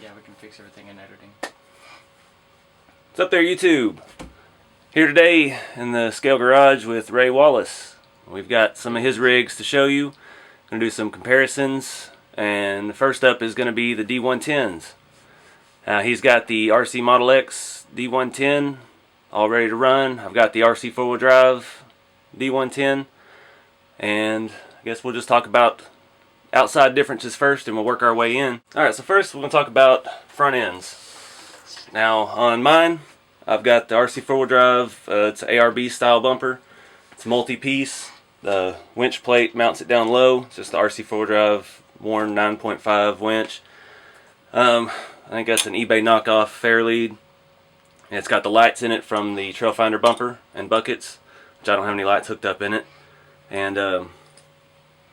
Yeah, we can fix everything in editing. What's up there, YouTube? Here today in the Scale Garage with Ray Wallace. We've got some of his rigs to show you. Going to do some comparisons, and the first up is going to be the D110s. He's got the RCmodelex D110 all ready to run. I've got the Rc4wd drive D110, and I guess we'll just talk about outside differences first and we'll work our way in. Alright, so first we're going to talk about front ends. Now on mine, I've got the Rc4wd drive. It's an ARB style bumper. It's multi-piece. The winch plate mounts it down low. It's just the Rc4wd drive worn 9.5 winch. I think that's an eBay knockoff Fairlead. And it's got the lights in it from the Trailfinder bumper and buckets, which I don't have any lights hooked up in it. And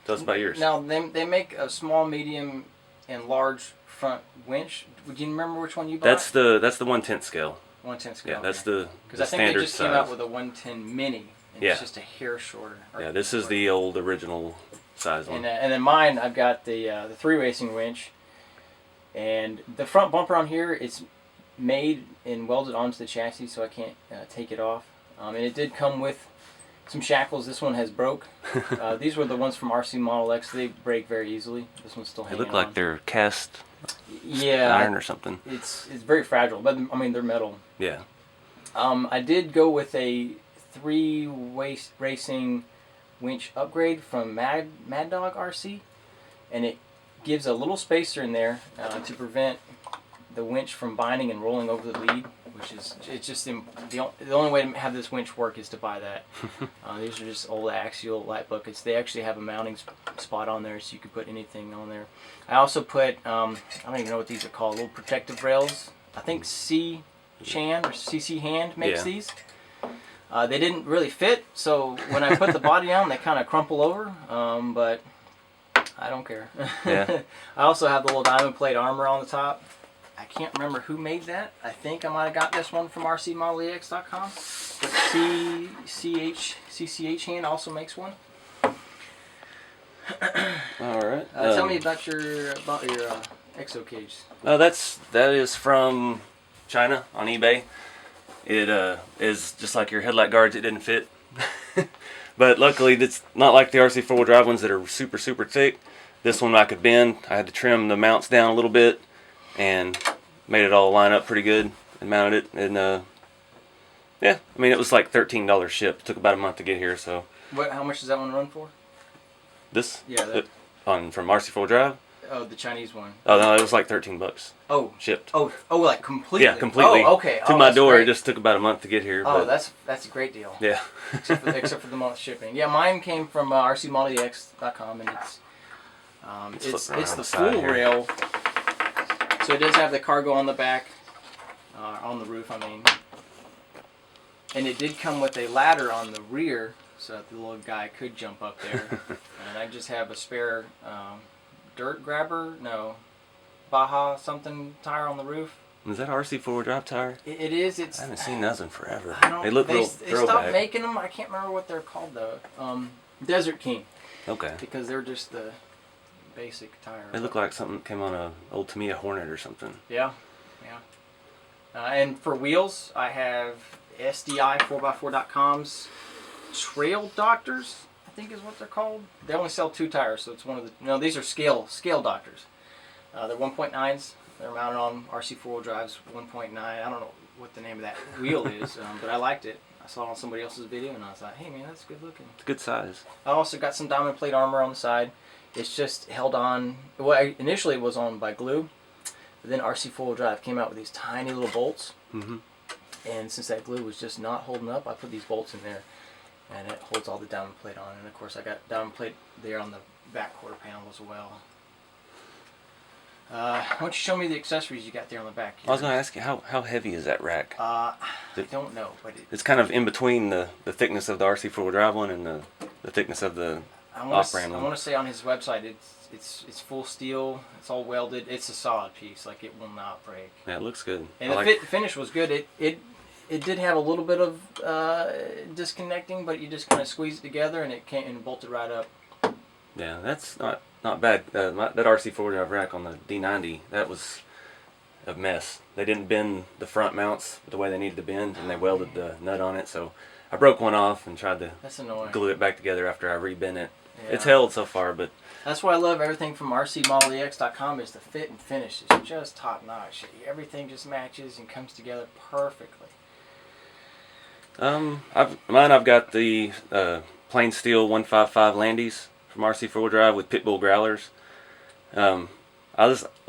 tell us about yours. Now they make a small, medium, and large front winch. Would you remember which one you bought? That's the 1/10 scale. 1/10 scale. Yeah, okay. that's the Because I think standard they just size. came out with a 110 mini, and Yeah. it's just a hair shorter. Yeah, this is the old original size one. And then mine, I've got the 3 racing winch, and the front bumper on here, it's made and welded onto the chassis, so I can't take it off. And it did come with some shackles. This one has broke. These were the ones from RCmodelex. They break very easily. This one's still They hanging look like on. they're cast iron or something. It's very fragile, but I mean they're metal. Yeah. I did go with a 3-way racing winch upgrade from Mad Dog RC, and it gives a little spacer in there to prevent the winch from binding and rolling over the lead, which is the only way to have this winch work is to buy that. These are just old axial light buckets. They actually have a mounting spot on there, so you can put anything on there. I also put I don't even know what these are called, little protective rails. I think C-Chan or CC Hand makes these. They didn't really fit, so when I put the body on, they kind of crumple over, but I don't care. Yeah. I also have the little diamond plate armor on the top. I can't remember who made that. I think I might have got this one from RCmodelex.com. But CCH Hand also makes one. Alright. Tell me about your exo cage. That is from China on eBay. It is just like your headlight guards. It didn't fit. But luckily it's not like the Rc4wd drive ones that are super thick. This one I could bend. I had to trim the mounts down a little bit and made it all line up pretty good and mounted it. And yeah, I mean it was like $13 ship. It took about a month to get here. So How much does that one run for? this Yeah, from Rc4wd drive. Oh, the Chinese one. Oh no, it was like $13. Oh, shipped. Oh, like completely. Yeah, completely. Oh, okay. To my door. Great. It just took about a month to get here. Oh, but that's a great deal. yeah. except for the month shipping. Yeah, mine came from RCmodelex.com, and it's the full rail. So it does have the cargo on the back, on the roof. I mean, and it did come with a ladder on the rear, so that the little guy could jump up there. And I just have a spare dirt grabber, Baja something tire on the roof. Is that Rc4wd drive tire? It is. I haven't seen those in forever. They look real They throwback. stopped making them. I can't remember what they're called though. Desert King. Okay. Because they're just the basic tire. They look like something that came on a old Tamiya Hornet or something. Yeah. And for wheels, I have SDI 4x4.com's Trail Doctors, I think is what they're called. They only sell 2 tires, so it's one of the. No, these are scale Doctors. They're 1.9s. They're mounted on Rc4wd drives 1.9. I don't know what the name of that wheel is, but I liked it. I saw it on somebody else's video, and I was like, hey man, that's good looking. It's a good size. I also got some diamond plate armor on the side. It's just held on. Well, initially it was on by glue, but then Rc4wd drive came out with these tiny little bolts. Mm-hmm. And since that glue was just not holding up, I put these bolts in there, and it holds all the diamond plate on. And of course, I got diamond plate there on the back quarter panel as well. Why don't you show me the accessories you got there on the back? I was going to ask you, how heavy is that rack? I don't know, but it's kind of in between the thickness of the Rc4wd drive one and the thickness of the off-brand one. I want to say on his website, it's full steel. It's all welded. It's a solid piece. Like, it will not break. Yeah, it looks good. And the finish was good. It did have a little bit of disconnecting, but you just kind of squeeze it together and it came and bolted right up. Yeah, that's not bad. That Rc4wd drive rack on the D90, that was a mess. They didn't bend the front mounts the way they needed to bend, and they welded the nut on it. So I broke one off and tried to glue it back together after I rebent it. Yeah. It's held so far, but that's why I love everything from RCmodelex.com is the fit and finish is just top notch. Everything just matches and comes together perfectly. I've got the plain steel 155 Landies from Rc4wd drive with Pitbull growlers. I'm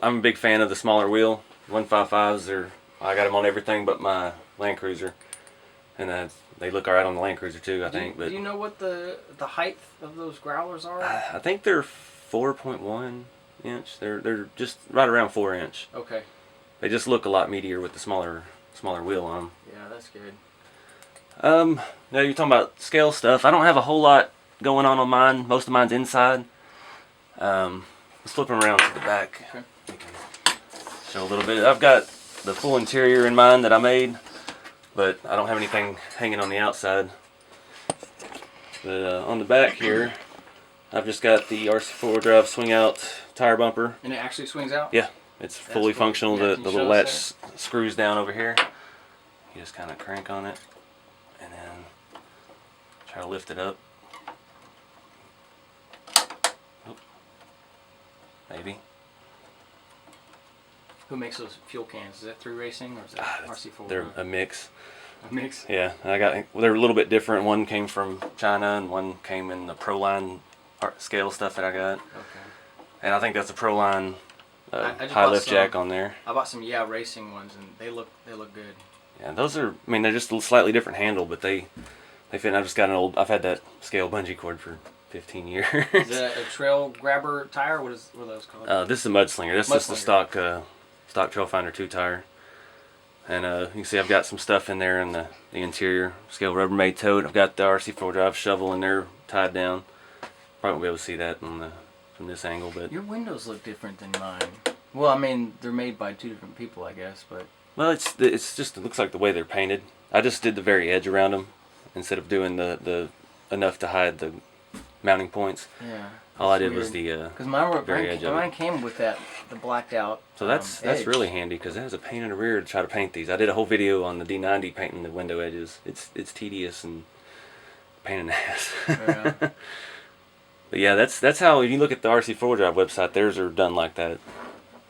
a big fan of the smaller wheel 155s. I got them on everything but my Land Cruiser, and they look alright on the Land Cruiser too. I think. But do you know what the height of those growlers are? I think they're 4.1 inch. They're just right around 4 inch. Okay. They just look a lot meatier with the smaller wheel on them. Yeah, that's good. Now you're talking about scale stuff. I don't have a whole lot going on mine. Most of mine's inside. Let's flip them around to the back. Okay. We can show a little bit. I've got the full interior in mine that I made, but I don't have anything hanging on the outside. But on the back here, I've just got the RC4 drive swing out tire bumper. And it actually swings out? Yeah, it's fully functional. Yeah, the little latch screws down over here. You just kind of crank on it and then try to lift it up. Oh, maybe. Who makes those fuel cans? Is that 3 Racing or is that RC4? They're a mix. A mix? Yeah, they're a little bit different. One came from China and one came in the Proline scale stuff that I got. Okay. And I think that's a Proline high lift jack on there. I bought some Racing ones and they look good. Yeah, those are. I mean, they're just a slightly different handle, but they fit. And I've just got an old. I've had that scale bungee cord for 15 years. Is that a trail grabber tire? What are those called? This is a Mudslinger. This is the stock Trail Finder 2 tire. And you can see I've got some stuff in there in the interior. Scale Rubbermaid tote. I've got the RC4 drive shovel in there tied down. Probably won't be able to see that from this angle, but your windows look different than mine. Well, I mean they're made by 2 different people, I guess, but. Well, it looks like the way they're painted. I just did the very edge around them instead of doing the enough to hide the mounting points. Yeah. All I did was the because mine came with the blacked out. So that's really handy because it has a pain in the rear to try to paint these. I did a whole video on the D90 painting the window edges. It's tedious and pain in the ass. Yeah. But yeah, that's how if you look at the RC4 drive website, theirs are done like that.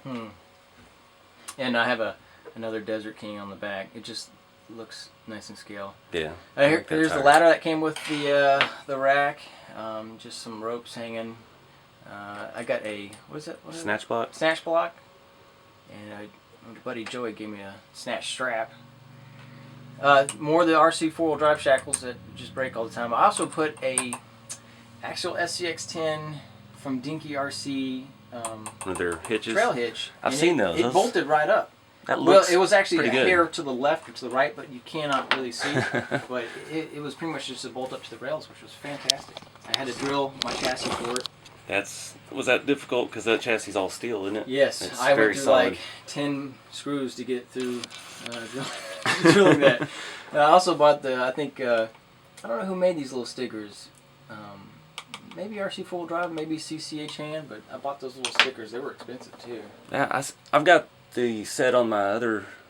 And I have another Desert King on the back. It just looks nice and scale. Yeah. Here's the ladder that came with the rack. Just some ropes hanging. I got what is it? Snatch block. Snatch block. And my buddy Joey gave me a snatch strap. More of the RC4 drive shackles that just break all the time. I also put a actual SCX10 from Dinky RC. One of their hitches. Trail hitch. I've seen those. It bolted right up. That looks it was actually pretty a good. hair to the left or to the right, but you cannot really see. But it was pretty much just a bolt up to the rails, which was fantastic. I had to drill my chassis for it. Was that difficult because that chassis is all steel, isn't it? Yes, it's I very went through solid. like 10 screws to get through drilling that. And I also bought I don't know who made these little stickers. Maybe RC4 drive, maybe CCH hand, but I bought those little stickers. They were expensive too. Yeah, I've got the set on my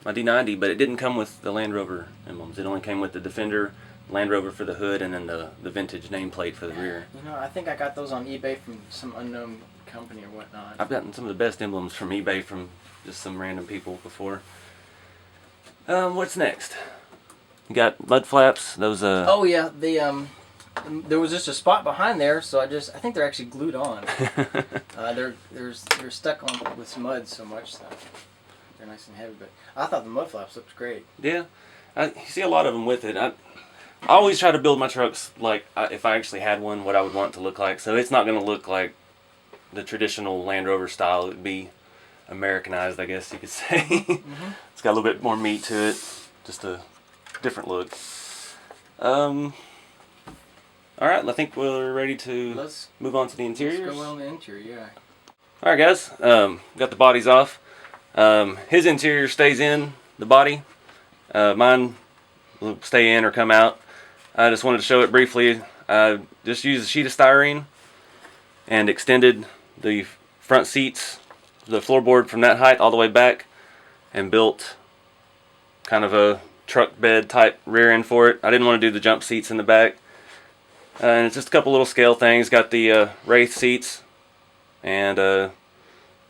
D90, but it didn't come with the Land Rover emblems. It only came with the Defender, Land Rover for the hood, and then the vintage nameplate for the rear. You know, I think I got those on eBay from some unknown company or whatnot. I've gotten some of the best emblems from eBay from just some random people before. What's next? You got mud flaps. Those. Oh yeah, there was just a spot behind there, so I think they're actually glued on. They're stuck on with some mud so much that they're nice and heavy. But I thought the mud flaps looked great. Yeah, you see a lot of them with it. I always try to build my trucks like if I actually had one, what I would want it to look like. So it's not going to look like the traditional Land Rover style. It would be Americanized, I guess you could say. Mm-hmm. It's got a little bit more meat to it, just a different look. All right, I think we're ready to move on to the interiors. Let's go on the interior, yeah. All right, guys, got the bodies off. His interior stays in the body. Mine will stay in or come out. I just wanted to show it briefly. I just used a sheet of styrene and extended the front seats, the floorboard from that height all the way back. and built kind of a truck bed type rear end for it. I didn't want to do the jump seats in the back. And it's just a couple little scale things. Got the Wraith seats and a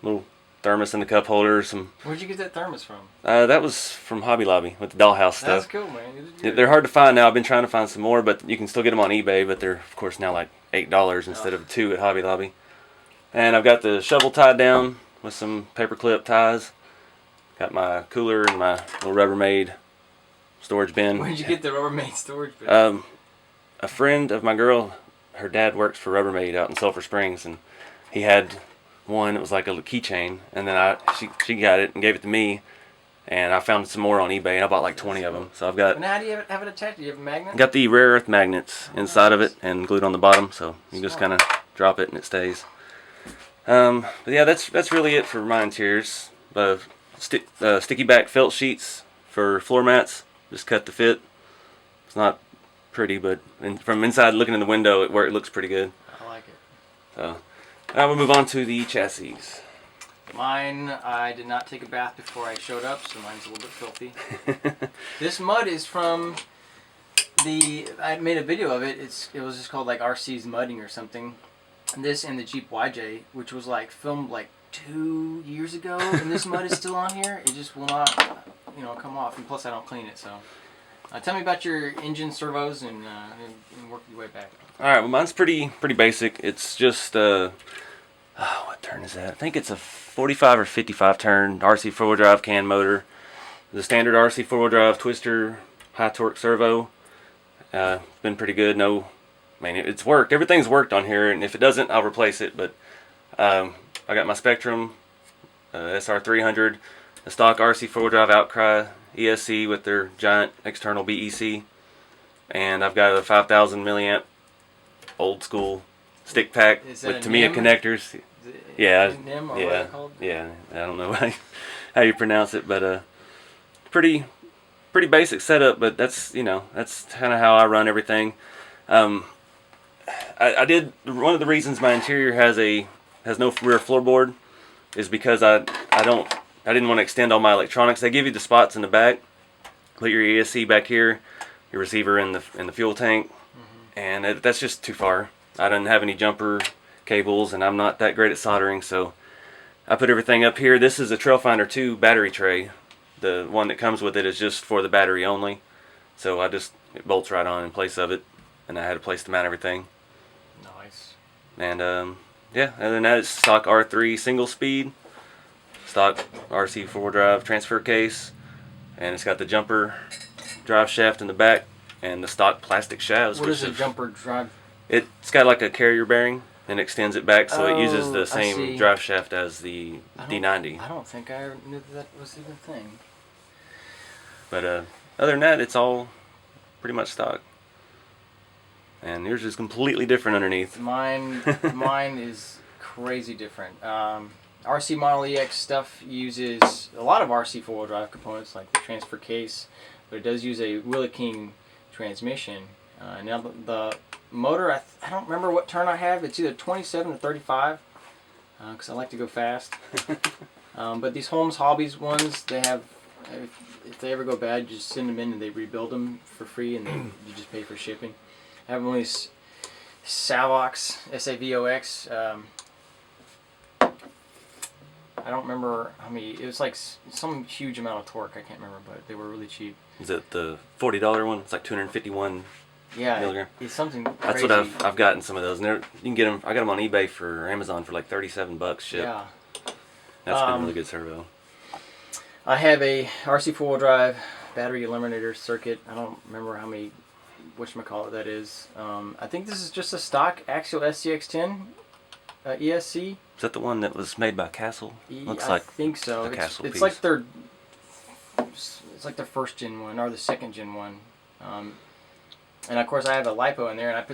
little thermos in the cup holder. Where'd you get that thermos from? That was from Hobby Lobby with the dollhouse stuff. That's cool, man. They're hard to find now. I've been trying to find some more, but you can still get them on eBay. But they're of course now like $8 instead of $2 at Hobby Lobby. And I've got the shovel tied down with some paperclip ties. Got my cooler and my little Rubbermaid storage bin. Where'd you get the Rubbermaid storage bin? A friend of my girl, her dad works for Rubbermaid out in Sulphur Springs, and he had one. It was like a keychain, and then she got it and gave it to me, and I found some more on eBay, and I bought like 20 of them. So I've got. And how do you have it attached? Do you have a magnet? Got the rare earth magnets inside of it and glued on the bottom, so you just kind of drop it and it stays. But yeah, that's really it for my interiors. Sticky back felt sheets for floor mats. Just cut to fit. It's not pretty, but from inside looking in the window, it looks pretty good. I like it. So now we'll move on to the chassis. Mine, I did not take a bath before I showed up, so mine's a little bit filthy. This mud is from I made a video of it. It was just called like RC's mudding or something. And this and the Jeep YJ, which was like filmed like 2 years ago, and this mud is still on here. It just will not, come off. And plus, I don't clean it. So, tell me about your engine servos and work your way back. All right, well, mine's pretty basic. It's just what turn is that? I think it's a 45 or 55 turn RC4wd drive can motor. The standard RC4wd drive twister high torque servo. Been pretty good. It's worked. Everything's worked on here, and if it doesn't, I'll replace it. But I got my Spectrum SR300, the stock RC4wd drive Outcry ESC with their giant external BEC, and I've got a 5,000 milliamp old school stick pack with Tamiya connectors. Yeah, yeah. I don't know how you pronounce it, but pretty basic setup. But that's kind of how I run everything. I did one of the reasons my interior has no rear floorboard is because I didn't want to extend all my electronics. They give you the spots in the back. Put your ESC back here, your receiver in the fuel tank, and that's just too far. I didn't have any jumper cables, and I'm not that great at soldering, so I put everything up here. This is a Trailfinder 2 battery tray. The one that comes with it is just for the battery only, so it bolts right on in place of it, and I had a place to mount everything. Nice. And yeah, other than that, it's stock R3 single speed, stock RC4 drive transfer case, and it's got the jumper drive shaft in the back and the stock plastic shafts. What is a jumper drive? It's got like a carrier bearing and extends it back, so it uses the same drive shaft as the D90. I don't think I knew that was even a thing. But other than that, it's all pretty much stock. And yours is completely different underneath. Mine is crazy different. RCmodelex stuff uses a lot of RC4wd drive components, like the transfer case, but it does use a Wheel King transmission. Now the motor, I don't remember what turn I have. It's either 27 or 35, because I like to go fast. But these Holmes Hobbies ones, they have, if they ever go bad, you just send them in and they rebuild them for free, and you just pay for shipping. I have one of these Savox, S-A-V-O-X. I don't remember how many. It was like some huge amount of torque. I can't remember, but they were really cheap. Is it the $40 one? It's like 251 milligram. It's something crazy. That's what I've gotten some of those. And you can get them. I got them on eBay or Amazon for like $37 shipped. Yeah. That's been a really good servo. I have a RC4wd drive battery eliminator circuit. I don't remember how many, whatchamacallit that is. I think this is just a stock Axial SCX10 ESC. Is that the one that was made by Castle? Looks like I think so. Castle it's piece. like their first gen one or the second gen one. And of course I have a LiPo in there, and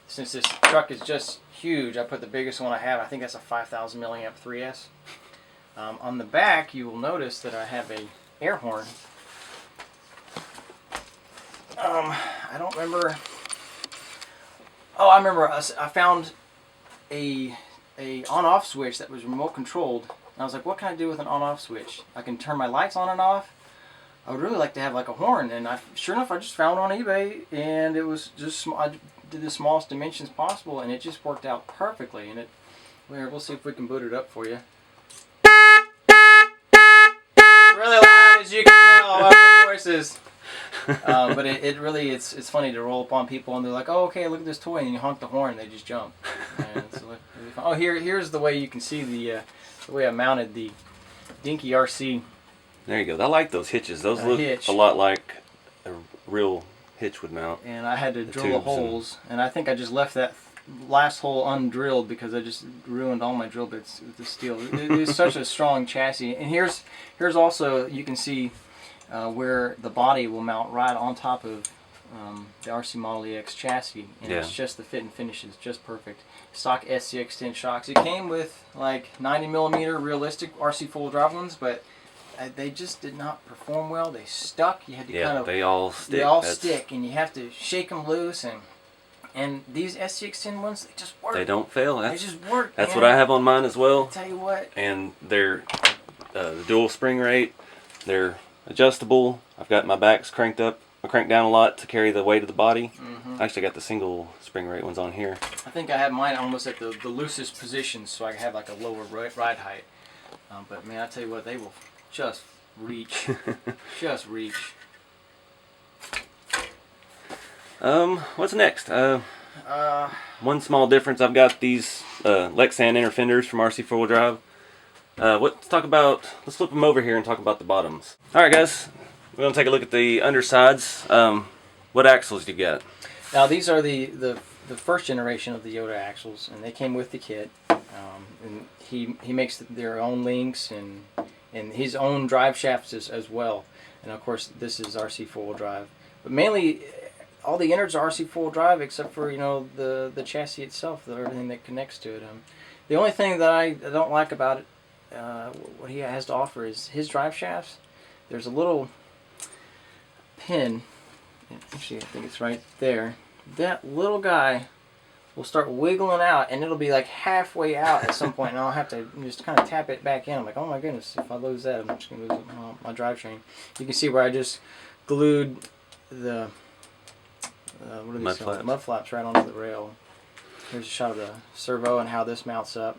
since this truck is just huge, I put the biggest one I have. I think that's a 5,000 milliamp 3S. On the back, you will notice that I have a air horn. I don't remember. Oh, I remember. I found a on-off switch that was remote controlled And I was like, what can I do with an on-off switch? I can turn my lights on and off. I would really like to have like a horn, and sure enough, I just found one on eBay, and it was just I did the smallest dimensions possible, and it just worked out perfectly. And we'll see if we can boot it up for you. It's really loud, as you can tell by the voices. But it really it's funny to roll up on people, and they're like, oh, okay, look at this toy, and you honk the horn, and they just jump. And it's really fun. Oh, here's the way you can see the way I mounted the dinky RC. There you go. I like those hitches. Those look a lot like a real hitch would mount. And I had to drill the holes, and I think I just left that last hole undrilled because I just ruined all my drill bits with the steel. It is such a strong chassis. And here's also, you can see where the body will mount right on top of the RCmodelex chassis, and it's just the fit and finish is just perfect. Stock SCX10 shocks. It came with like 90mm realistic RC4wd drive ones, but they just did not perform well. They stuck. You had to kind of. They all stick. They all stick, and you have to shake them loose. And these SCX10 ones, they just work. They don't fail. They just work. That's what I have on mine as well. I'll tell you what. And they're the dual spring rate. They're adjustable. I've got my backs cranked up. I cranked down a lot to carry the weight of the body. I actually got the single spring rate ones on here. I think I have mine almost at the loosest position, so I have like a lower ride height. But man, I tell you what, they will just reach. Just reach. What's next? One small difference. I've got these Lexan inner fenders from RC4wd drive. Let's flip them over here and talk about the bottoms. Alright guys, we're going to take a look at the undersides. What axles do you got? Now these are the first generation of the Yoda axles, and they came with the kit. And he makes their own links and his own drive shafts as well. And of course this is RC4wd drive. But mainly all the innards are RC4wd drive except for the chassis itself, everything that connects to it. The only thing that I don't like about it, what he has to offer, is his drive shafts. There's a little pin, actually I think it's right there. That little guy will start wiggling out, and it'll be like halfway out at some point, and I'll have to just kind of tap it back in. I'm like, oh my goodness, if I lose that, I'm just going to lose my drivetrain. You can see where I just glued the what are these called? Mud flaps right onto the rail. Here's a shot of the servo and how this mounts up.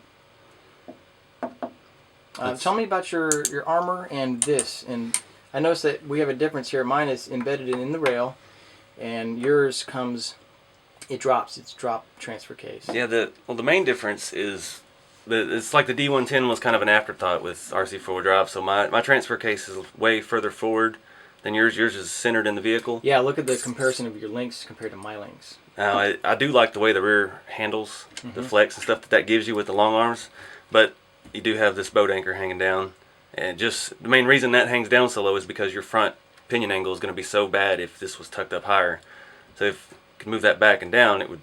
Tell me about your armor and this. And I noticed that we have a difference here. Mine is embedded in the rail, and yours comes. It drops. It's drop transfer case. Yeah. The main difference is it's like the D110 was kind of an afterthought with RC4wd drive. So my transfer case is way further forward than yours. Yours is centered in the vehicle. Yeah. Look at the comparison of your links compared to my links. Now I do like the way the rear handles, the flex and stuff that gives you with the long arms, but you do have this boat anchor hanging down, and just the main reason that hangs down so low is because your front pinion angle is going to be so bad if this was tucked up higher. So if you could move that back and down, it would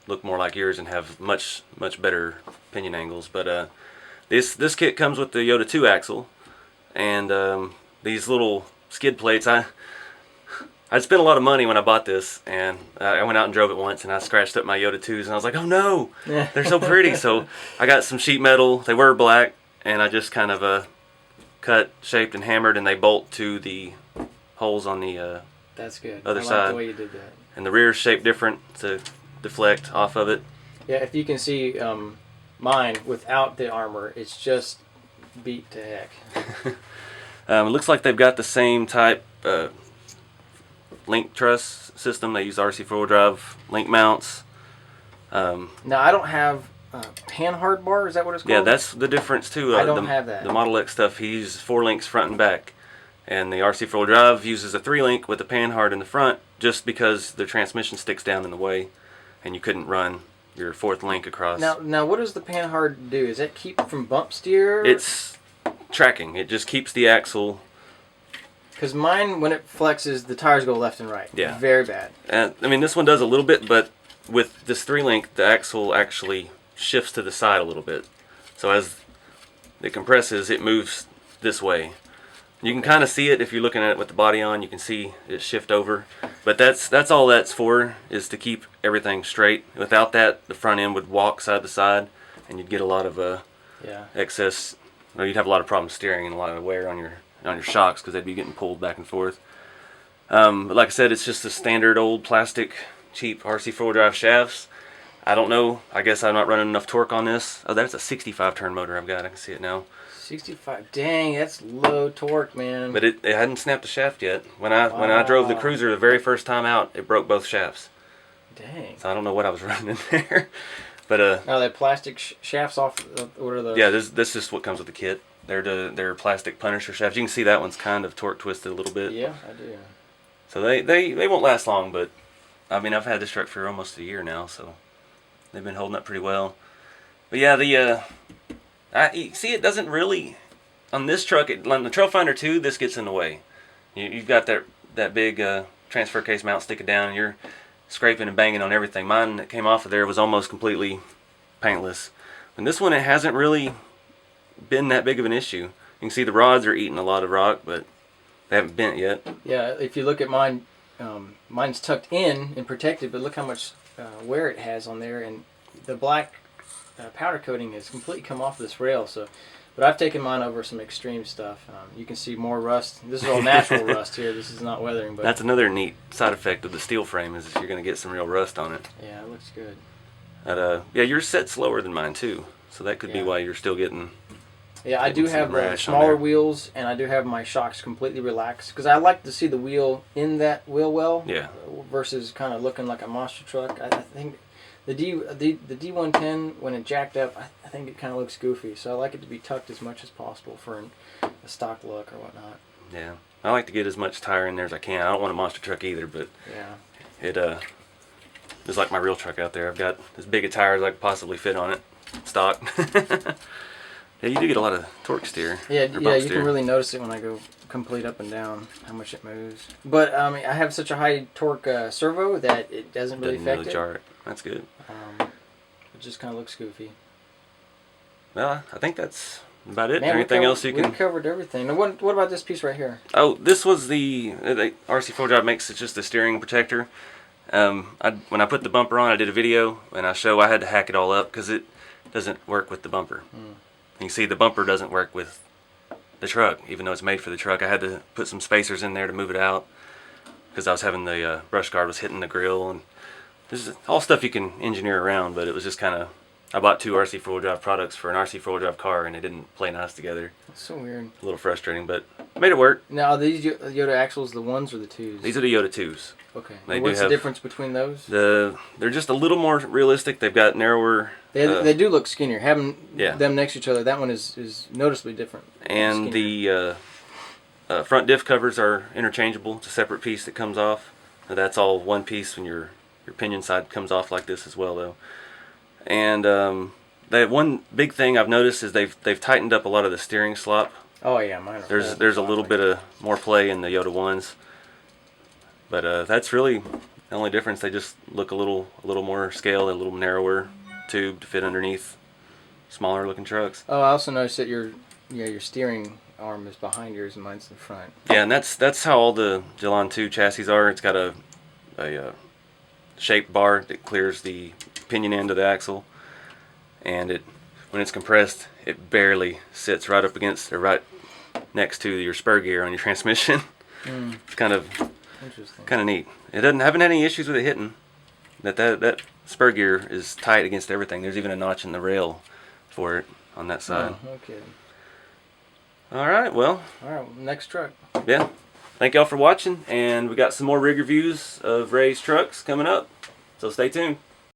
look more like yours and have much better pinion angles. But this kit comes with the Yoda 2 axle, and these little skid plates. I spent a lot of money when I bought this, and I went out and drove it once, and I scratched up my Yoda 2s, and I was like, oh no, they're so pretty. So I got some sheet metal. They were black, and I just kind of cut, shaped, and hammered, and they bolt to the holes on the That's good. other I like side. the way you did that. And the rear's shaped different to deflect off of it. Yeah, if you can see mine without the armor, it's just beat to heck. It looks like they've got the same type link truss system. They use RC4wd drive link mounts. Now I don't have pan hard bar. Is that what it's called? Yeah, that's the difference too. I don't have that. The Model X stuff, he uses 4 links front and back, and the RC4wd drive uses a 3 link with a pan hard in the front, just because the transmission sticks down in the way, and you couldn't run your 4th link across. Now what does the pan hard do? Does that keep from bump steer? It's tracking. It just keeps the axle. Because mine, when it flexes, the tires go left and right. Yeah. Very bad. I mean, this one does a little bit, but with this 3 link, the axle actually shifts to the side a little bit. So as it compresses, it moves this way. You can kind of see it if you're looking at it with the body on. You can see it shift over. But that's all that's for, is to keep everything straight. Without that, the front end would walk side to side, and you'd get a lot of excess or you'd have a lot of problems steering and a lot of wear on your shocks because they'd be getting pulled back and forth. But like I said, it's just the standard old plastic, cheap RC4 drive shafts. I don't know. I guess I'm not running enough torque on this. Oh, that's a 65 turn motor I've got. I can see it now. 65. Dang, that's low torque, man. But it hadn't snapped the shaft yet. When I drove the Cruiser the very first time out, it broke both shafts. Dang. So I don't know what I was running in there. But now that plastic shafts off. What are those? Yeah, this is just what comes with the kit. They're plastic Punisher shafts. You can see that one's kind of torque twisted a little bit. Yeah, I do. So they won't last long, but I mean I've had this truck for almost a year now, so they've been holding up pretty well. But yeah, you see it doesn't really on this truck. On the Trailfinder 2, this gets in the way. You've got that big transfer case mount sticking down, and you're scraping and banging on everything. Mine that came off of there was almost completely paintless. And this one, it hasn't really been that big of an issue. You can see the rods are eating a lot of rock, but they haven't bent yet. Yeah, if you look at mine, mine's tucked in and protected, but look how much wear it has on there, and the black powder coating has completely come off this rail. So, but I've taken mine over some extreme stuff. You can see more rust. This is all natural rust here. This is not weathering. But that's another neat side effect of the steel frame is that you're going to get some real rust on it. Yeah, it looks good. But, yeah, yours set slower than mine too, so that could be why you're still getting. Yeah, I do have smaller wheels, and I do have my shocks completely relaxed because I like to see the wheel in that wheel well. Yeah. Versus kind of looking like a monster truck. I think the D110 when it jacked up, I think it kind of looks goofy. So I like it to be tucked as much as possible for a stock look or whatnot. Yeah, I like to get as much tire in there as I can. I don't want a monster truck either, but yeah, it's like my real truck out there. I've got as big a tire as I could possibly fit on it, stock. Yeah, you do get a lot of torque steer. Yeah, you can really notice it when I go complete up and down, how much it moves. But I have such a high torque servo that it doesn't really affect jar it. That's good. It just kind of looks goofy. Well, I think that's about it. Man, anything else you can? We covered everything. Now, what about this piece right here? Oh, this was the RC4wd makes it just a steering protector. When I put the bumper on, I did a video and I had to hack it all up because it doesn't work with the bumper. You can see the bumper doesn't work with the truck, even though it's made for the truck. I had to put some spacers in there to move it out because I was having the brush guard was hitting the grill, and this is all stuff you can engineer around. But it was just kind of, I bought two RC4 drive products for an RC4 drive car, and they didn't play nice together. That's so weird. A little frustrating, but made it work. Now, are these Yoda axles the ones or the twos? These are the Yoda 2s. Okay. What's the difference between those? They're just a little more realistic. They've got narrower. They do look skinnier. Having them next to each other, that one is noticeably different. And the front diff covers are interchangeable. It's a separate piece that comes off. That's all one piece when your pinion side comes off like this as well, though. And one big thing I've noticed is they've tightened up a lot of the steering slop. Oh yeah, mine are. There's a little bit of more play in the Yoda 1s. But that's really the only difference. They just look a little more scale, a little narrower tube to fit underneath smaller looking trucks. Oh, I also noticed that your steering arm is behind yours and mine's in the front. Yeah, and that's how all the Gelon 2 chassis are. It's got a shaped bar that clears the pinion end of the axle, and when it's compressed, it barely sits right up against or right next to your spur gear on your transmission. It's kind of neat. It haven't had any issues with it hitting. That spur gear is tight against everything. There's even a notch in the rail for it on that side. Oh, okay. All right, well. All right, next truck. Yeah. Thank y'all for watching, and we got some more rig reviews of Ray's trucks coming up. So stay tuned.